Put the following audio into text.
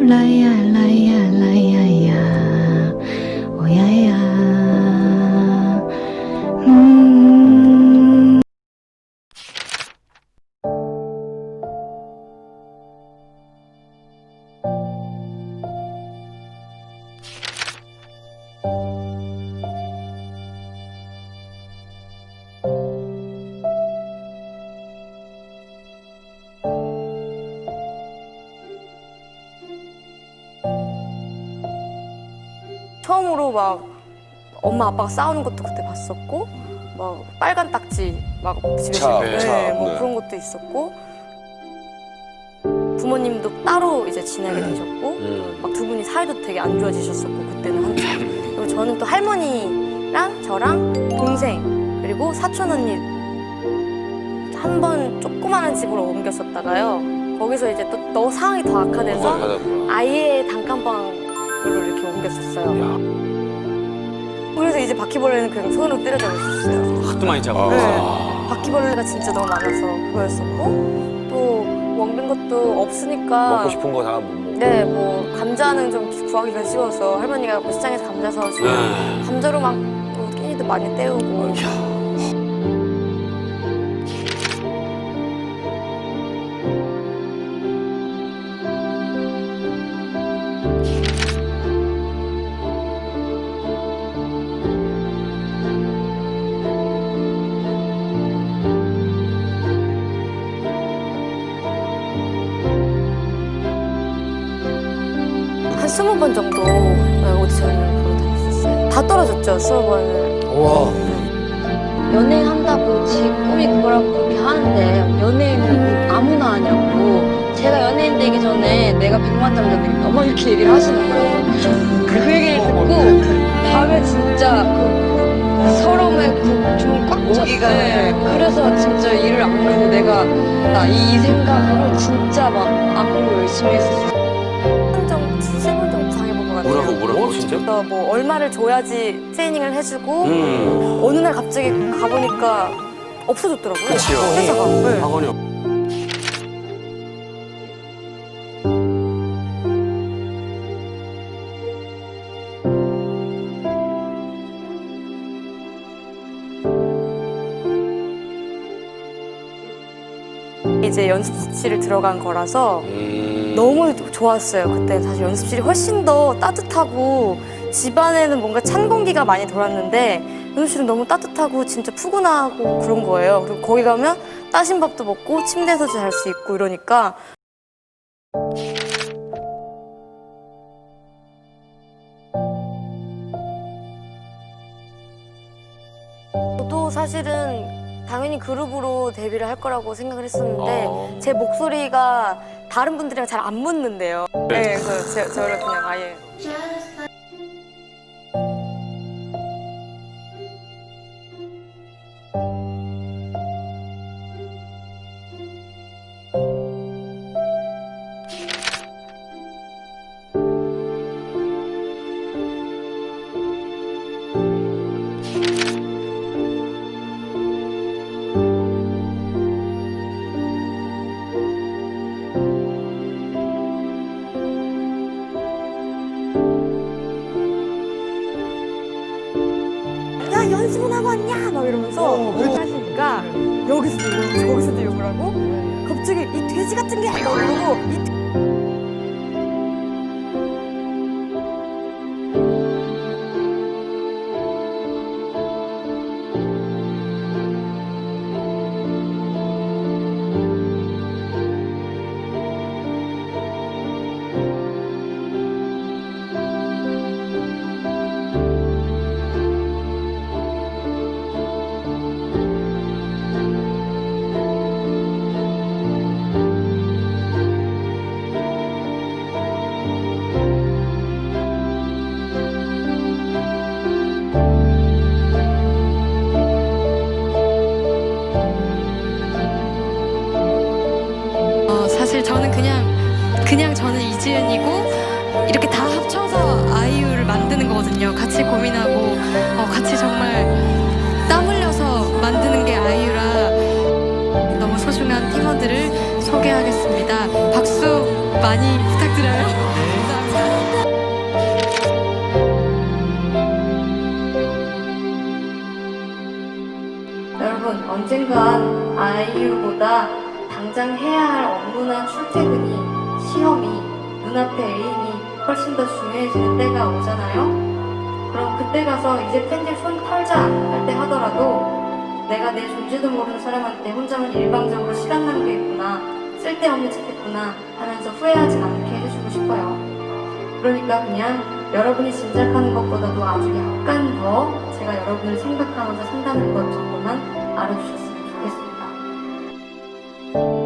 라이야 라이야 라이야야 오야야 처음으로 막 엄마 아빠가 싸우는 것도 그때 봤었고 막 빨간 딱지 막 집에서 뭐 그런 것도 있었고 부모님도 따로 이제 지내게 되셨고 막 두 분이 사이도 되게 안 좋아지셨었고 그때는 한참. 그리고 저는 또 할머니랑 저랑 동생 그리고 사촌 언니 한 번 조그마한 집으로 옮겼었다가요. 거기서 이제 또 상황이 더 악화돼서 아예 단칸방으로 이렇게 옮겼었어요. 그래서 이제 바퀴벌레는 그냥 손으로 때려잡을 수 있어요. 하도 많이 잡아. 네. 바퀴벌레가 진짜 너무 많아서 그거였었고 또 먹는 것도 없으니까 먹고 싶은 거 다 못 먹고. 네, 뭐 감자는 좀 구하기가 쉬워서 할머니가 뭐 시장에서 감자 사오시면 감자로 막 끼니도 많이 때우고. 한 20번 정도 오디션을 보러 다녔었어요. 다 떨어졌죠, 20번을. 우와. 연예인 한다고 지 꿈이 그거라고 그렇게 하는데 연예인은 아무나 하냐고. 제가 연예인 되기 전에 내가 100만 장 되는 엄마 이렇게 얘기를 하시는 거예요. 그 얘기를 듣고 밤에 진짜 그 서러움에 그 좀 꽉 찼어요. 그래서 진짜 일을 안 그러고 내가 이 생각으로 진짜 막 안 그러고 열심히 했었어요. 3번 정도 당해본 것 같아요. 뭐라고? 진짜? 뭐 얼마를 줘야지 트레이닝을 해주고 어느 날 갑자기 가보니까 없어졌더라고요. 그치요. 회사가. 네. 학원이 없. 이제 연습실을 들어간 거라서 너무 좋았어요. 그때 사실 연습실이 훨씬 더 따뜻하고 집안에는 뭔가 찬 공기가 많이 돌았는데 연습실은 너무 따뜻하고 진짜 푸근하고 그런 거예요. 그리고 거기 가면 따신 밥도 먹고 침대에서 잘 수 있고 이러니까 저도 사실은 당연히 그룹으로 데뷔를 할 거라고 생각을 했었는데 제 목소리가 다른 분들이랑 잘 안 붙는데요. 네, 그래서 저를 그냥 아예 야 연습은 하고 왔냐? 막 이러면서 하시니까 여기서도 이러고 저기서도 이러고 하고 갑자기 이 돼지 같은 게 막 이러고 사실 저는 그냥 저는 이지은이고 이렇게 다 합쳐서 아이유를 만드는 거거든요. 같이 고민하고 같이 정말 땀 흘려서 만드는 게 아이유라 너무 소중한 팀원들을 소개하겠습니다. 박수 많이 부탁드려요. 언젠간 아이유보다 당장 해야 할 업무나 출퇴근이, 시험이, 눈앞의 애인이 훨씬 더 중요해지는 때가 오잖아요? 그럼 그때 가서 이제 팬들 손 털자 할 때 하더라도 내가 내 존재도 모르는 사람한테 혼자만 일방적으로 시간 낭비했구나, 쓸데없는 짓 했구나 하면서 후회하지 않게 해주고 싶어요. 그러니까 그냥 여러분이 짐작하는 것보다도 아주 약간 더 제가 여러분을 생각하면서 산다는 것 정도만 알아주셨으면 좋겠습니다.